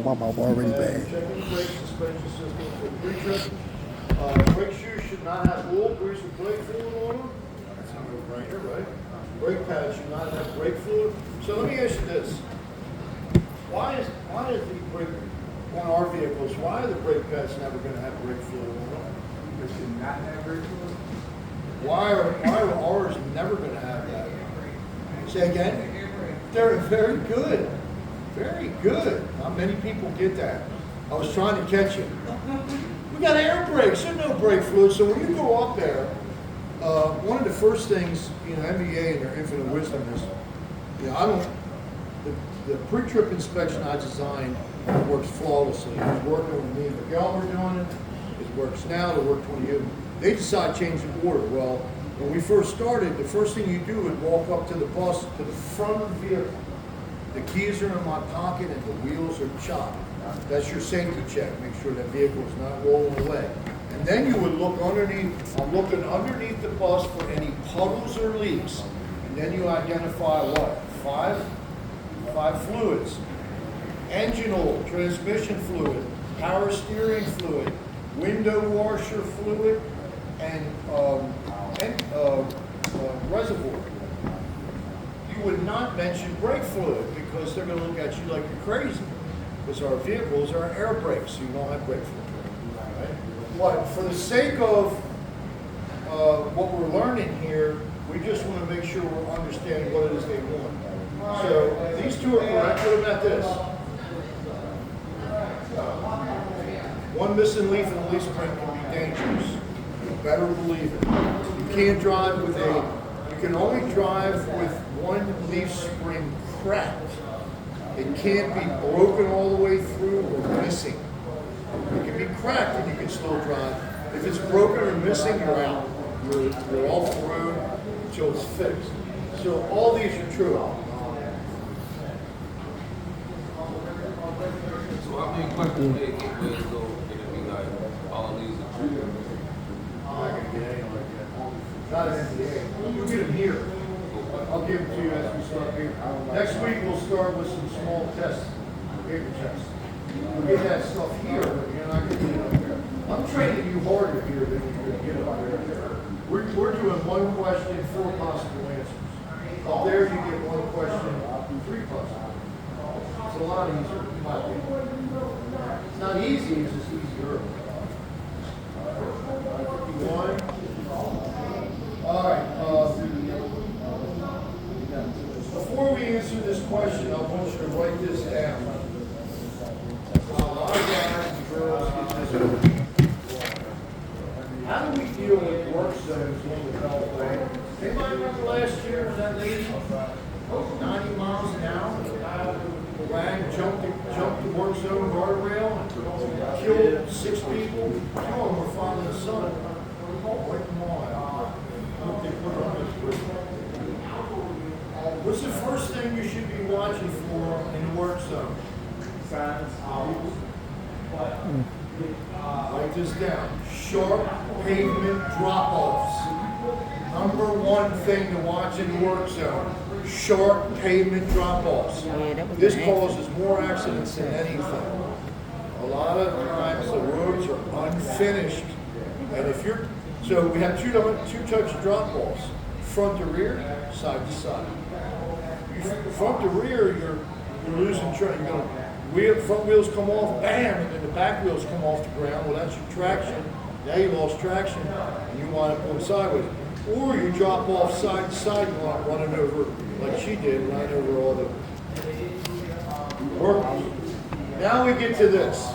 My mouth already bad. Checking the brake suspension system for pre-trip. Brake shoes should not have oil, grease, or brake fluid on them. That's a no-brainer, right? Brake pads should not have brake fluid. So let me ask you this. Why is the brake, on our vehicles, why are the brake pads never going to have brake fluid on them? It should not have brake fluid. Why are ours never going to have that? Say again? They're very good. Very good. Not many people get that. I was trying to catch it. We got air brakes. There's no brake fluid. So when you go up there, one of the first things, NBA and their infinite wisdom is, the pre-trip inspection I designed works flawlessly. It's working with me and Miguel were doing it. It works now. It worked when you. They decide to change the order. Well, when we first started, the first thing you do is walk up to the bus, to the front of the vehicle. The keys are in my pocket and the wheels are chopped. That's your safety check. Make sure that vehicle is not rolling away. And then you would look underneath. I'm looking underneath the bus for any puddles or leaks. And then you identify what? Five fluids. Engine oil, transmission fluid, power steering fluid, window washer fluid, and reservoir. You would not mention brake fluid because they're going to look at you like you're crazy. Because our vehicles are air brakes, so you don't have brake fluid. Right? But for the sake of what we're learning here, we just want to make sure we're understanding what it is they want. So these two are correct. What about this? One missing leaf in the leaf spring can be dangerous. You better believe it. You can't drive with you can only drive with one leaf spring cracked. It can't be broken all the way through or missing. It can be cracked and you can still drive. If it's broken or missing, you're out. You're off the road until it's fixed. So all these are true. So how many questions they get where you go and it be like all these are true? I'm not going to get anything like that. Not an NDA. You'll get them here. I'll give them to you as we start here. Next week we'll start with some small tests, paper tests. We'll get that stuff here, but you're not going to get it up there. I'm training you harder here than you're going to get up there. We're doing one question, 4 possible answers. Up there you get one question, 3 possible. It's a lot easier. It's not easy, it's just easier. 51. All right. Before we answer this question, I want you to write this down. A lot of guys and girls get this. How do we deal with work zones in the Beltway? Anybody remember last year, that lady, 90 miles an hour, ran, jumped the work zone guardrail, and killed 6 people? 2 of them were father and son. Wipe them all out. I hope they put her on this group. What's the first thing you should be watching for in the work zone? Signs, Write this down. Sharp pavement drop-offs. Number 1 thing to watch in the work zone. Sharp pavement drop-offs. This causes more accidents than anything. A lot of times the roads are unfinished. And if you're, so we have two types of drop-offs. Front to rear, side to side. Front to rear, you're losing traction. Front wheels come off, bam, and then the back wheels come off the ground. Well, that's your traction. Now you lost traction, and you wind up going sideways. Or you drop off side to side, and running over, like she did, running over all the workers. Now we get to this.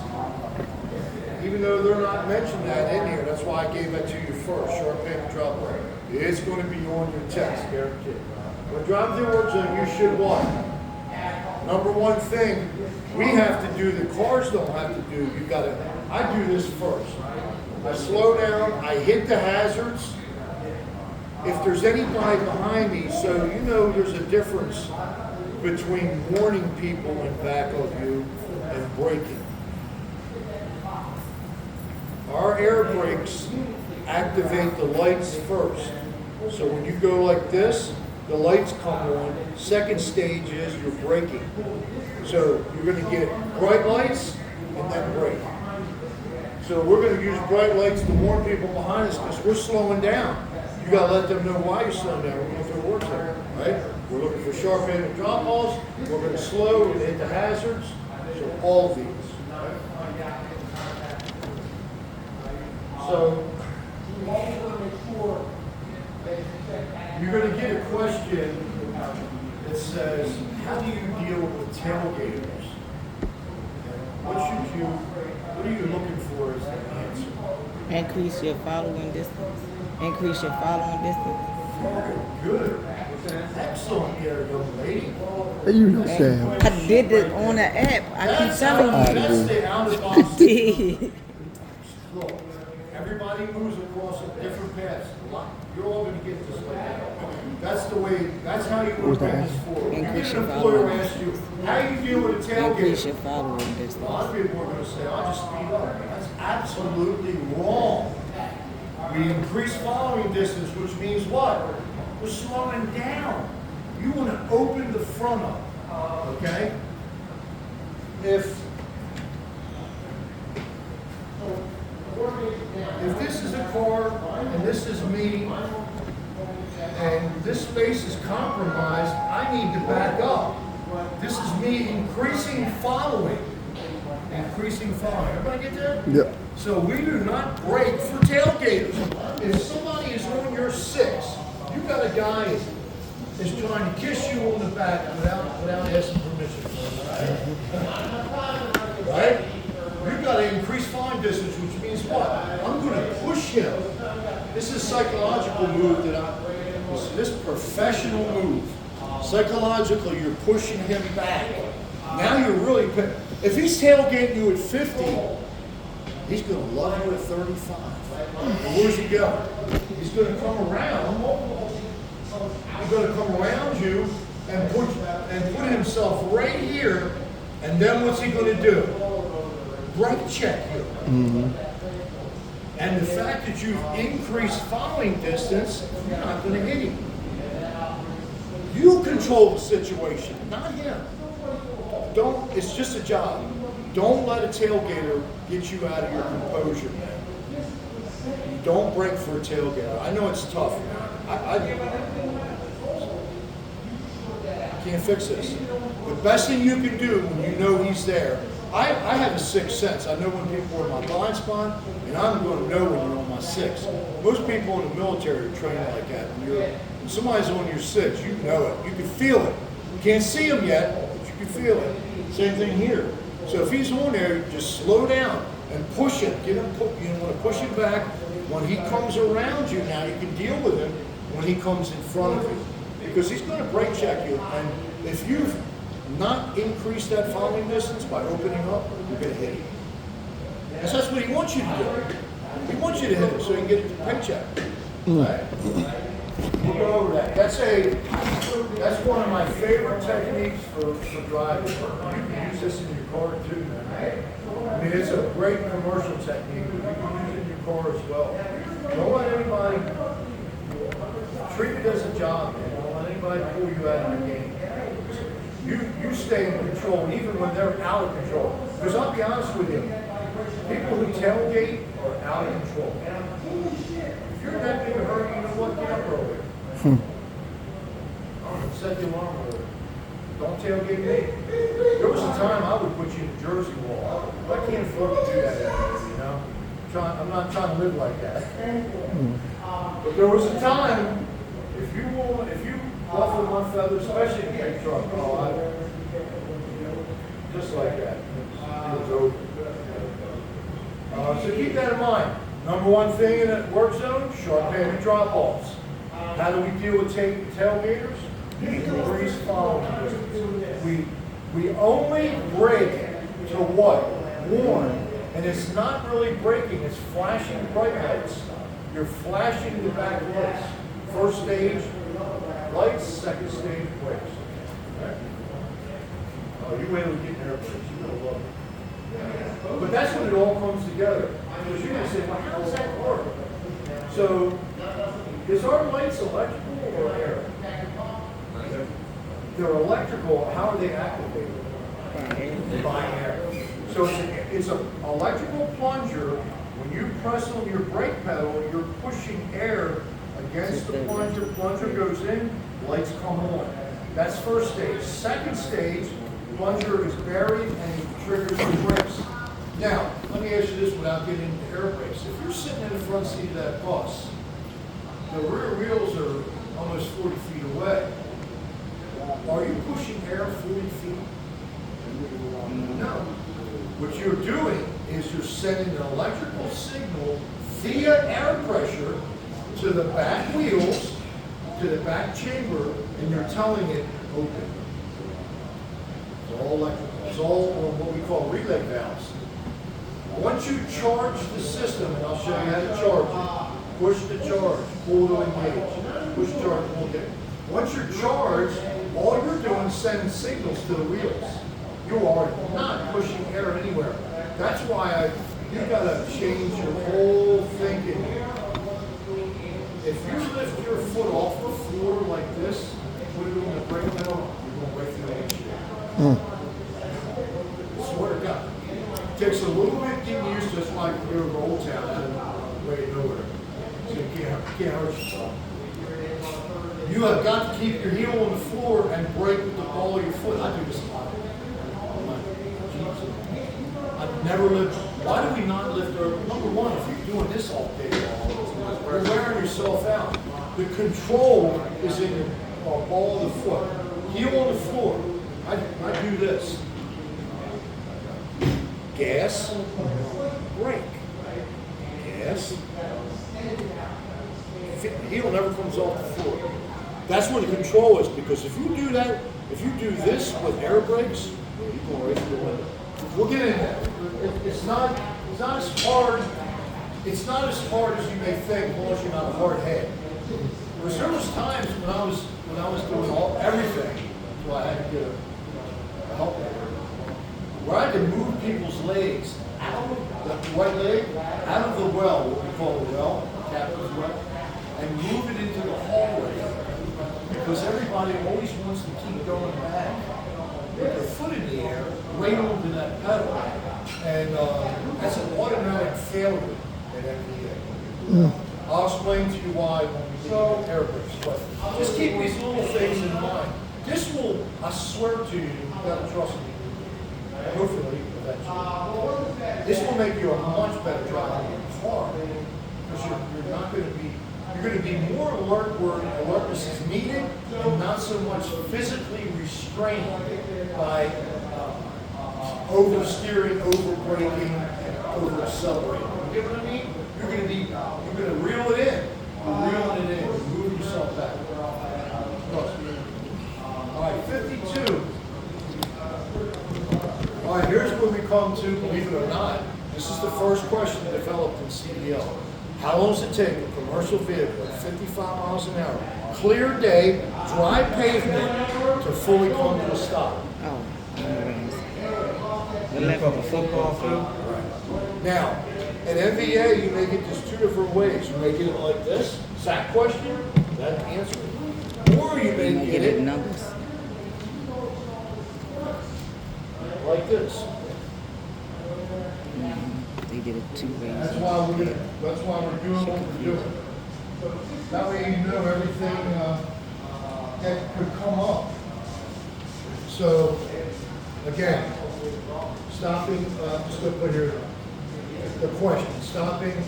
Even though they're not mentioning that in here, that's why I gave that to you first. Sharp pavement drop off. It's going to be on your test, guaranteed. When driving through work zone, you should what? Number 1 thing we have to do, the cars don't have to do, I do this first. I slow down, I hit the hazards. If there's anybody behind me, so you know there's a difference between warning people in back of you and braking. Our air brakes activate the lights first. So when you go like this, the lights come on. Second stage is you're braking. So you're gonna get bright lights and then brake. So we're gonna use bright lights to warn people behind us because we're slowing down. You gotta let them know why you're slowing down. We're going through a work zone, right? We're looking for sharp pavement drop offs. We're gonna slow, we're gonna hit the hazards. So all of these. So you're gonna get a question that says, how do you deal with tailgaters? What are you looking for as the answer? Increase your following distance. Increase your following distance. Very good. Excellent there, young lady. You know, Sam. I did it on the app. I keep telling you. That's the out of box. Did. Look, everybody moves across a different paths. You're all gonna get this like that. That's the way, that's how you would bring this forward. Increase If your an employer following. asks you, how you deal with a Increase tailgate? your following A distance. lot of people are gonna say, I'll just speed up. That's absolutely wrong. We increase following distance, which means what? We're slowing down. You wanna open the front up, okay? If this is a car and this is me and this space is compromised, I need to back up. This is me increasing following. Increasing following. Everybody get that? Yep. So we do not brake for tailgaters. If somebody is on your six, you got a guy is trying to kiss you on the back without asking permission. Right? You've got to increase following distance, which means what? I'm going to push him. This is a psychological move this professional move. Psychologically, you're pushing him back. Now you're really, if he's tailgating you at 50, he's going to love you at 35. Where's he going? He's going to come around. He's going to come around you and put himself right here. And then what's he going to do? Brake check you. And the fact that you've increased following distance, you're not going to hit him. You control the situation, not him. It's just a job. Don't let a tailgater get you out of your composure, man. You don't brake for a tailgater. I know it's tough, man. I can't fix this. The best thing you can do when you know he's there, I have a sixth sense. I know when people are in my blind spot, and I'm going to know when you're on my six. Most people in the military are trained like that. When somebody's on your six, you know it. You can feel it. You can't see him yet, but you can feel it. Same thing here. So if he's on there, just slow down and push him. You want to push him back. When he comes around you now, you can deal with him when he comes in front of you. Because he's going to brake check you. And if you've not increased that following distance by opening up, you're going to hit him. Because that's what he wants you to do. He wants you to hit him so he can get the paycheck. Right? We'll go over that. That's one of my favorite techniques for driving. You can use this in your car too, man. I mean, it's a great commercial technique, but you can use it in your car as well. Don't let anybody treat it as a job, man. Don't let anybody pull you out of your game. You stay in control, even when they're out of control. Because I'll be honest with you, people who tailgate are out of control. If you're in that big a hurry, you know what? Get up early. Set the alarm early. Don't tailgate me. There was a time I would put you in the Jersey wall. I can't afford to do that anymore, you know? I'm not trying to live like that. But there was a time, if you ruffle my feathers, especially in a big truck, just like that. It was over. So keep that in mind. Number one thing in a work zone, sharp pavement drop-offs. How do we deal with tailgaters? Increase following distance. We only brake to what? Warn. And it's not really braking, it's flashing bright lights. You're flashing the back lights. First stage, lights, second stage, brakes. Okay? Oh, you wait till we get there, brakes. You're going to love it. But that's when it all comes together. Because you're going to say, well, how does that work? So, is our lights electrical or air? they're electrical, how are they activated? By air. So it's an electrical plunger. When you press on your brake pedal, you're pushing air against the plunger. Plunger goes in, lights come on. That's first stage. Second stage, plunger is buried and it triggers the brakes. Now, let me ask you this without getting into air brakes. If you're sitting in the front seat of that bus, the rear wheels are almost 40 feet away. Are you pushing air 40 feet? No. What you're doing is you're sending an electrical signal via air pressure to the back wheels, to the back chamber, and you're telling it open. It's all electrical. It's all on what we call relay valves. Once you charge the system, and I'll show you how to charge it, push the charge, pull to engage, push charge, pull engage. Once you're charged, all you're doing is sending signals to the wheels. You are not pushing air anywhere. That's why you gotta change your whole thinking. If you lift your foot off the floor like this, put it on the brake pedal, you're going right through the windshield. Swear to God. Takes a little bit getting used to, just like you're in Old Town out of way nowhere. So you can't hurt yourself. You have got to keep your heel on the floor and brake with the ball of your foot. I do this a lot. I've never lived. Why do we not lift our, number one, if you're doing this all day long, you're wearing yourself out. The control is in the ball of the foot. Heel on the floor. I do this. Gas, brake. Gas. Heel never comes off the floor. That's where the control is, because if you do that, if you do this with air brakes, you go right through the window. We'll get in there. It's not as hard. It's not as hard as you may think, as long as you're not a hard head. There was times when I was doing everything, so I had to get a help there, where I had to move people's legs out of the right leg, out of the well, what we call the well, captain's well, and move it into the hallway. Because everybody always wants to keep going back with their foot in the air, right onto that pedal. And that's an automatic failure at NVA. I'll explain to you why when we do air brakes. But just keep these little things in mind. This will, I swear to you, you've got to trust me. Hopefully, eventually. This will make you a much better driver in your car. Because you're not going to be, you're going to be more alert where alertness is needed and not so much physically restrained by oversteering, over-braking, and over-accelerating. You get what I mean? You're going to reel it in. You're reeling it in. You're moving yourself back. All right, 52. All right, here's where we come to, believe it or not, this is the first question developed in CDL. How long does it take a commercial vehicle at 55 miles an hour, clear day, dry pavement, to fully come to a stop? Oh, the left of a football field. Now, at NVA, you may get this two different ways. You may get it like this, SAC question, that answer. Or you may get it numbers. like this. They did it 2 ways. That's why we're doing what we're doing. That way you know everything that could come up. So, again, stopping, just going to put here the question. Stopping,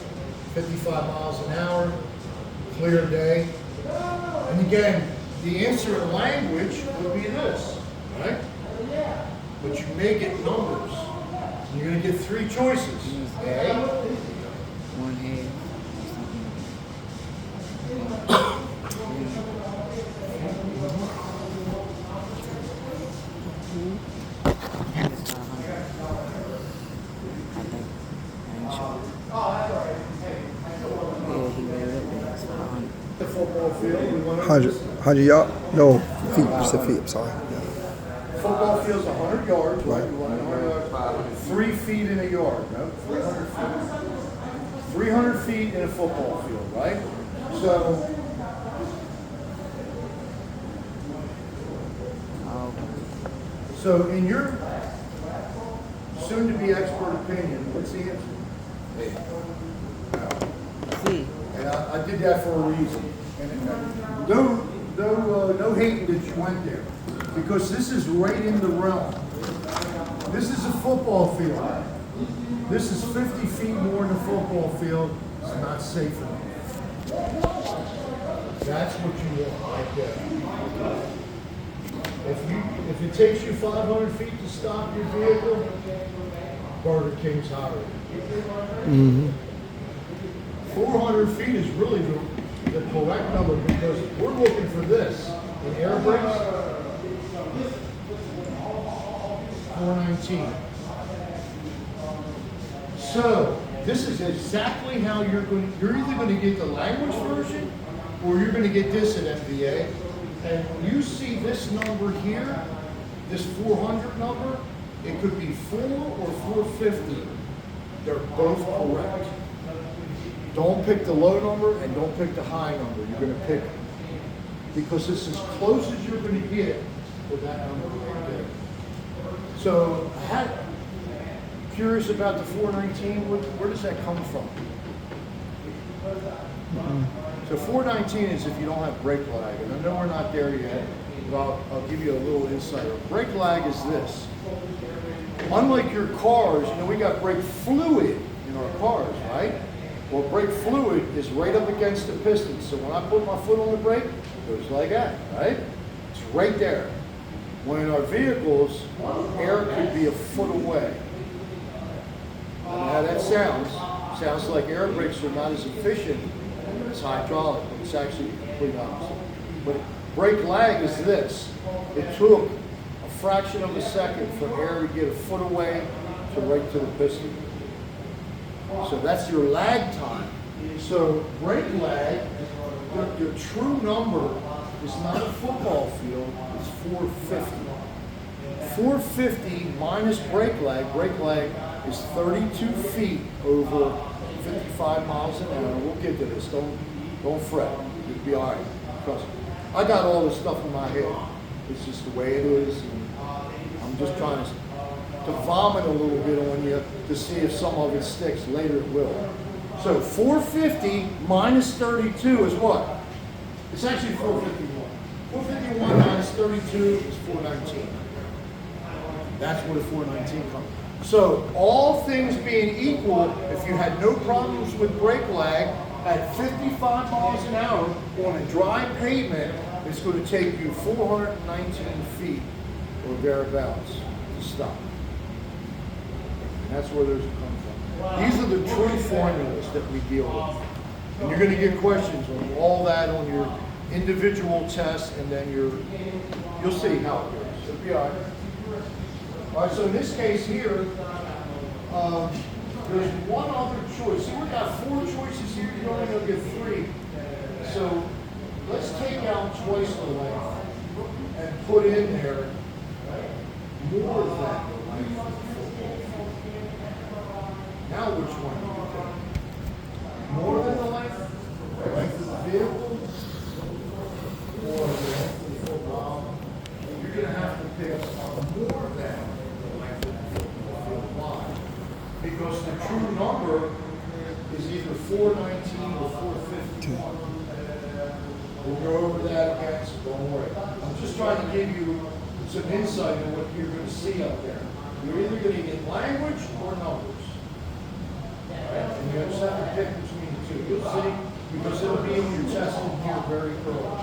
55 miles an hour, clear day. And again, the answer in language would be this, right? But you may get numbers. You're going to get 3 choices. A, 1 half. the football field. We went over 100 yards? No, feet. You said feet. I'm sorry. Yeah. Football field's 100 yards, right? Right. You want 100 yards. 3 feet in a yard, no? 300 feet. 300 feet in a football field, right? So, So in your soon-to-be expert opinion, what's the answer? See, And I did that for a reason. And no hating that you went there, because this is right in the realm. This is a football field. This is 50 feet more than a football field. It's not safe enough. That's what you want right there. If it takes you 500 feet to stop your vehicle, Burger King's hiring. 400 feet is really the correct number, because we're looking for this in air brakes. 419. So this is exactly how you're either going to get the language version or you're going to get this at MVA. And when you see this number here, this 400 number, it could be 4 or 450. They're both correct. Don't pick the low number and don't pick the high number. You're going to pick, because it's as close as you're going to get with that number right there. So, curious about the 419, where does that come from? So 419 is if you don't have brake lag, and I know we're not there yet, but I'll give you a little insight. Brake lag is this. Unlike your cars, we got brake fluid in our cars, right? Well, brake fluid is right up against the piston, so when I put my foot on the brake, it goes like that, right? It's right there. When in our vehicles, air could be a foot away. And how that sounds like air brakes are not as efficient as hydraulic, but it's actually the complete opposite. But brake lag is this. It took a fraction of a second for air to get a foot away to right to the piston. So that's your lag time. So brake lag, the true number is not a football field, it's 450. 450 minus brake lag is 32 feet over 55 miles an hour. We'll get to this, don't fret, you'll be all right. Trust me. I got all this stuff in my head. It's just the way it is, and I'm just trying to vomit a little bit on you to see if some of it sticks. Later it will. So 450 minus 32 is what? It's actually 451. 451 minus 32 is 419. That's where the 419 comes. So all things being equal, if you had no problems with brake lag at 55 miles an hour on a dry pavement, it's going to take you 419 feet or thereabouts to stop. And that's where those come from. These are the true formulas that we deal with. And you're going to get questions on all that on your individual tests, and then you'll see how it goes. It'll be all right. All right, so in this case here, there's one other choice. See, we got 4 choices here. You're only going to get 3. So let's take out twice the length and put in there more than the length of the football field. Now which one do you take? More than the length of the vehicle, or the length of the football? You're going to have to pick more than the length of the football field. Why? Because the true number is either 419 or 451. We'll go over that again, so don't worry. I'm just trying to give you some insight on what you're going to see up there. You're either going to get language or numbers. All right? And you just have to pick between the two. You'll see, because it'll be in your test in here very early.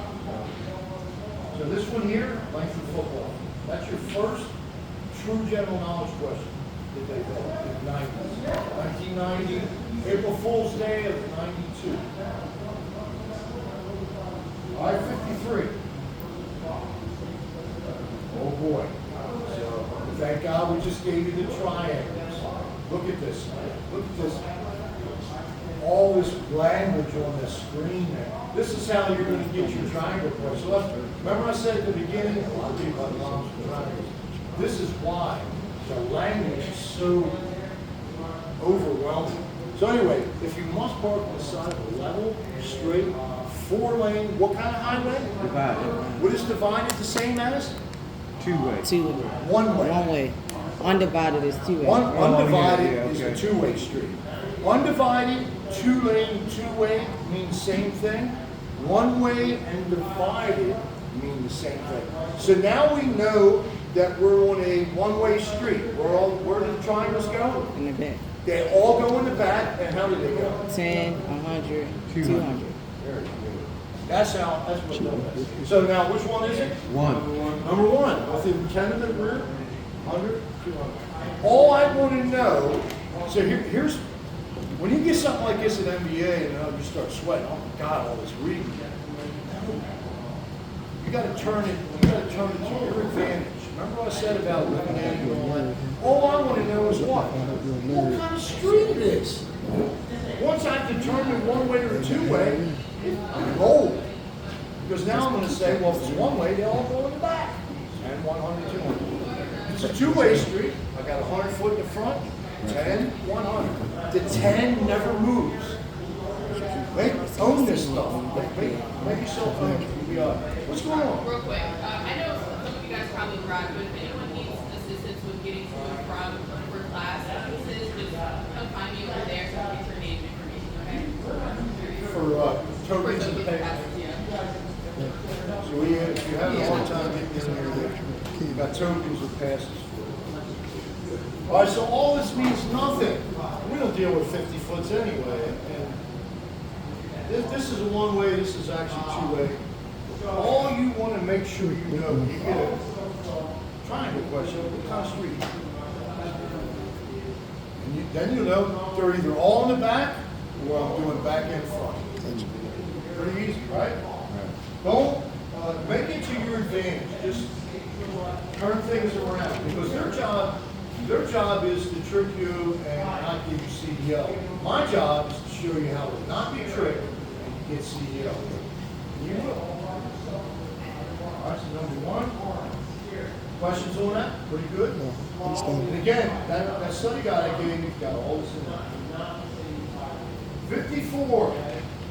So this one here, length of football. That's your first true general knowledge question that they built in the 90s. 1990, April Fool's Day of 92. All right, 53. Oh boy. So, thank God we just gave you the triangles. Look at this. Look at this. All this language on the screen there. This is how you're going to get your triangle points. So remember I said at the beginning, this is why the language is so overwhelming. So anyway, if you must park on the side of a level, straight, 4-lane, what kind of highway? Divided. What is divided the same as? Two-way. Two-way. One way. One way. Undivided is two-way. Undivided yeah, is okay. a two-way street. Undivided, two-lane, two-way means same thing. One-way and divided mean the same thing. So now we know that we're on a one-way street. Where do the triangles go? In the back. They all go in the back, and how do they go? 10, 100, 200. That's what it is. So now, which one is it? One. Number one, within 10 of the group, 100, 200. All I want to know, so here's, when you get something like this at MBA and you start sweating, oh my God, all this reading. You got to turn it to your advantage. Remember what I said about eliminating and all that? All I want to know is what kind of street it is. Once I've determined one way or two way, I'm gold. Because now I'm going to say, well, if it's one way, they all go in the back. And 100, 200. It's a two-way street. I got 100 foot in the front, 10, 100. The 10 never moves. Own this stuff. Make yourself own it. What's going on? Real quick, I know some of you guys probably drive, but if anyone needs assistance with getting to and from for class purposes, just come find me over there so I can get your name and information, okay? For tokens and payments. Classes, yeah. So if you have a hard time getting in there, you've got tokens or passes for it. All right, so all this means nothing. We don't deal with 50 foots anyway. And this is a one-way, this is actually two-way. All you want to make sure you know when you get a triangle question, what kind of street? And then you know they're either all in the back or I'm doing back and front. Pretty easy, right? Don't make it to your advantage. Just turn things around because their job is to trick you and not give you CDL. My job is to show you how to not be tricked and get CDL. You will. All right, so number one. Questions on that? Pretty good? And again, that study guide I gave you got all this in there. 54.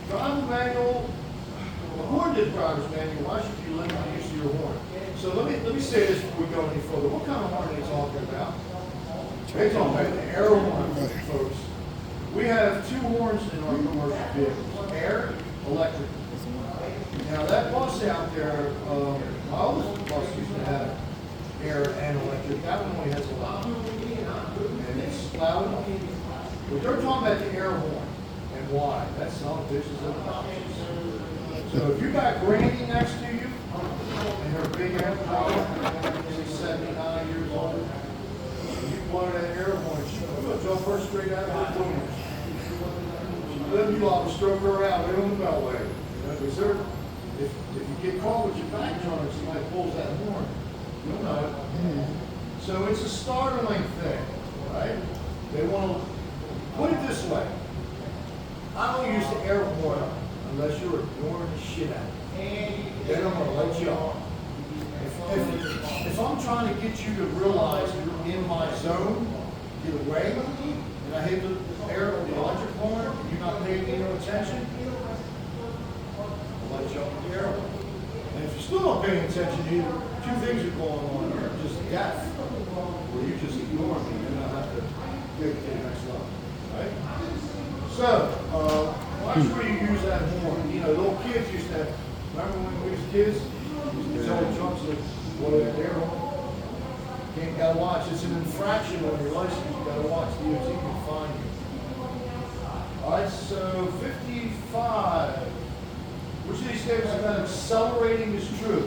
Driver manual. The horn did driver's manual. Why should you limit the use of your horn? So let me say this before we go any further. What kind of horn are they talking about? They're talking about the air horn, folks. We have two horns in our commercial vehicles: air, electric. Now that bus out there, my oldest bus used to have air and electric. That one only has a loud, and it's loud enough. But they're talking about the air horn and why. That's some bitches and options. So if you got Granny next to you and her big air she's 79 years old, and you blow that air horn, she'll jump her straight out of her boom. She'll live you off and stroke her out right on the beltway. Because if you get caught with your back turned and somebody pulls that horn, you'll know it. So it's a startling thing, right? They want to put it this way. I don't use the air horn unless you're ignoring the shit out of it. Then I'm going to let you off. If I'm trying to get you to realize you're in my zone, get away, and I hit the air or the electric horn, and you're not paying any attention, I'll let you off the air horn. And if you're still not paying attention either, two things are going on here. Just deaf, or you just ignore me, and I have to take it to the next level, right? So, watch where you use that horn. You know, little kids used to have, remember when we was kids? We used to tell the chumps that, what is their horn? You gotta watch. It's an infraction on your license. You gotta watch. DOT can fine you. Alright, so 55. Which of these statements about accelerating is true?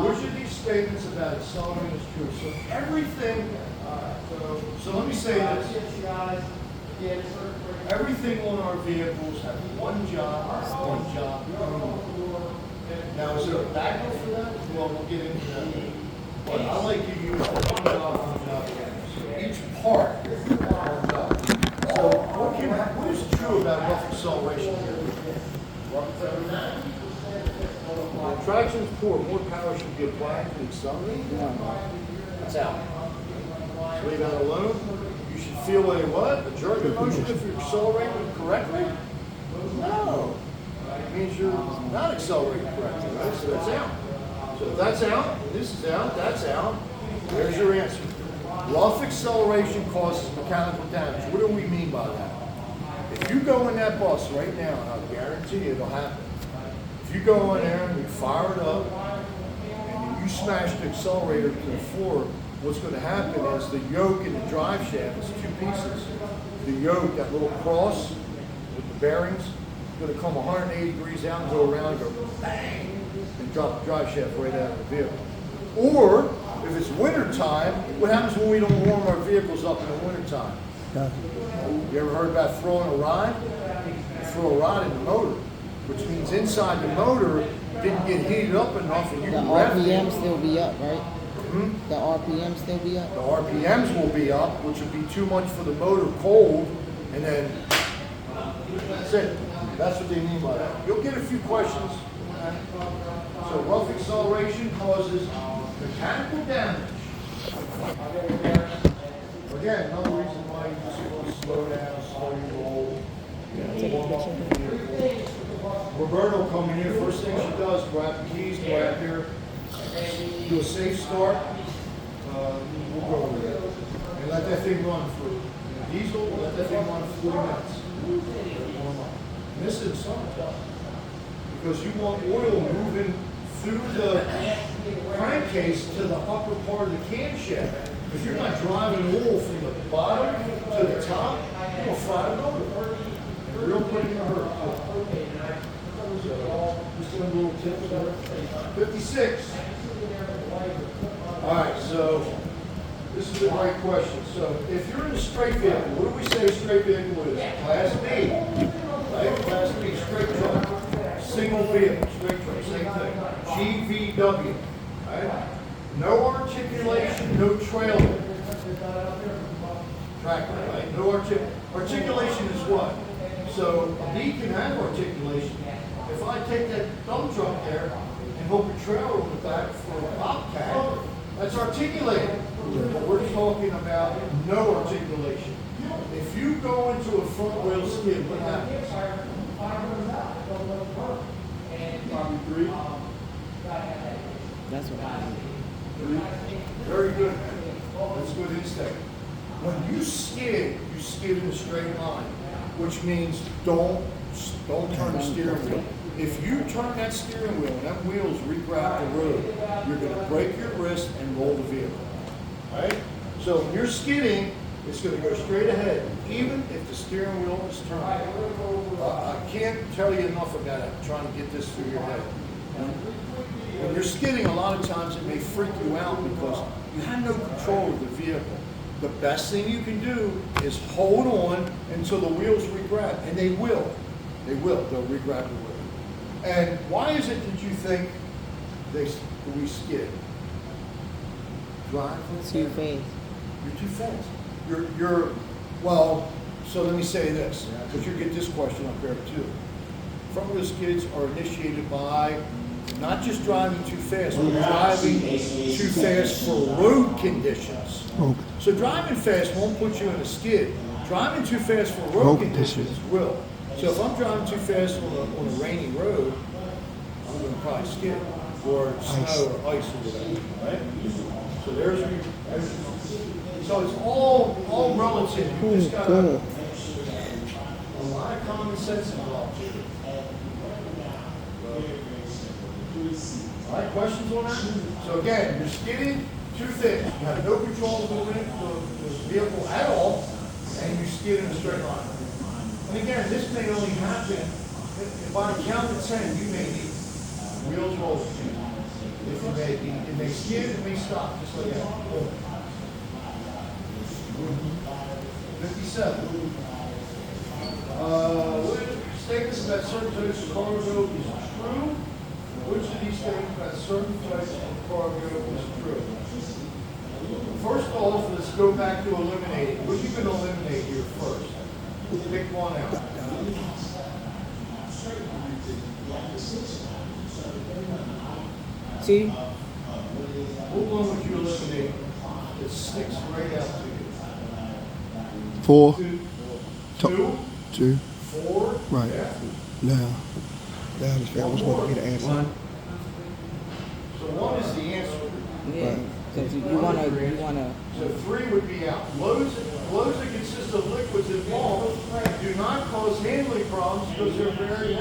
Which of these statements about accelerating is true? So everything, so let me say this. Everything on our vehicles has one job only. Now, is there a backup for that? Well, we'll get into that. But I like to use one job. So each part is one job. So what is true about rough acceleration here? When traction is poor, more power should be applied to the accelerator. That's out. So leave that alone. You should feel a what? A jerking motion if you're accelerating correctly? No. It means you're not accelerating correctly, right? So that's out. So if that's out, this is out, that's out. There's your answer. Rough acceleration causes mechanical damage. What do we mean by that? If you go in that bus right now, and I'll guarantee you it'll happen. If you go in there and you fire it up, and you smash the accelerator to the floor, what's going to happen is the yoke and the drive shaft is two pieces. The yoke, that little cross with the bearings, is going to come 180 degrees out and go around and go bang, and drop the drive shaft right out of the vehicle. Or, if it's winter time, what happens when we don't warm our vehicles up in the winter time? You ever heard about throwing a rod? You throw a rod in the motor, which means inside the motor didn't get heated up enough and you The revved RPM it. still be up, right? The RPM still be up? The RPMs will be up, which would be too much for the motor cold, and then that's it. That's what they mean by that. You'll get a few questions. So rough acceleration causes mechanical damage. Again, another reason why you just want to slow down, slow your roll. Roberta will come in here, first thing she does, grab the keys, go out here, do a safe start. We'll go over there. And let that thing run for diesel, let that thing run 40 minutes. And this is summertime. Because you want oil moving through the crankcase to the upper part of the camshaft. If you're not driving oil from the bottom to the top, you're going to fry the motor. And real quick in a hurry. So, just doing a little tips there. 56. All right, so this is the right question. So if you're in a straight vehicle, what do we say a straight vehicle is? Class B, right? Class B, straight truck. Single vehicle, straight truck, same thing. GVW, right? No articulation, no trailer. Tractor, right? No articulation is what? So a B can have articulation. If I take that dump truck there and hook a trailer on the back for a bobcat, that's articulated. But we're talking about no articulation. If you go into a front wheel skid, what happens? Probably 3. That's what I mean. 3. Very good. That's good instinct. When you skid in a straight line, which means don't turn the steering wheel. If you turn that steering wheel and that wheel's re-grab the road, you're going to break your wrist and roll the vehicle. All right? So when you're skidding, it's going to go straight ahead, even if the steering wheel is turned. I can't tell you enough about it, trying to get this through your head. When you're skidding, a lot of times it may freak you out because you have no control of the vehicle. The best thing you can do is hold on until the wheels re-grab, and they will. They will. They'll re-grab the wheel. And why is it that you think we skid? Drive Too fast. You're too fast. You're well. So let me say this, because you get this question up there too. Front wheel skids are initiated by not just driving too fast, but driving too fast for road conditions. Okay. So driving fast won't put you in a skid. Driving too fast for road conditions will. So if I'm driving too fast on a rainy road, I'm going to probably skid, or snow or ice or whatever, right? So there's your, so it's all relative. You just got a lot of common sense involved here. All right, questions on that? So again, you're skidding, two things. You have no control of the vehicle at all, and you skid in a straight line. And again, this may only happen, if by the count of 10, you may need wheels rolling. If you may be, it may skid, it may stop, just like that. 57. Which statements about certain types of cargo is true? Which of these statements about certain types of cargo is true? First off, let's go back to eliminating. What are you going to eliminate here first? Pick one out. Two. What one would you eliminate that sticks right out to you? 4. Two? 2. 4? Right. Yeah. Now, that is fair. I was going to get an answer. So one is the answer. Yeah. Right. because you wanna. So 3 would be out. Loads that consist of liquids and foam do not cause handling problems because they're very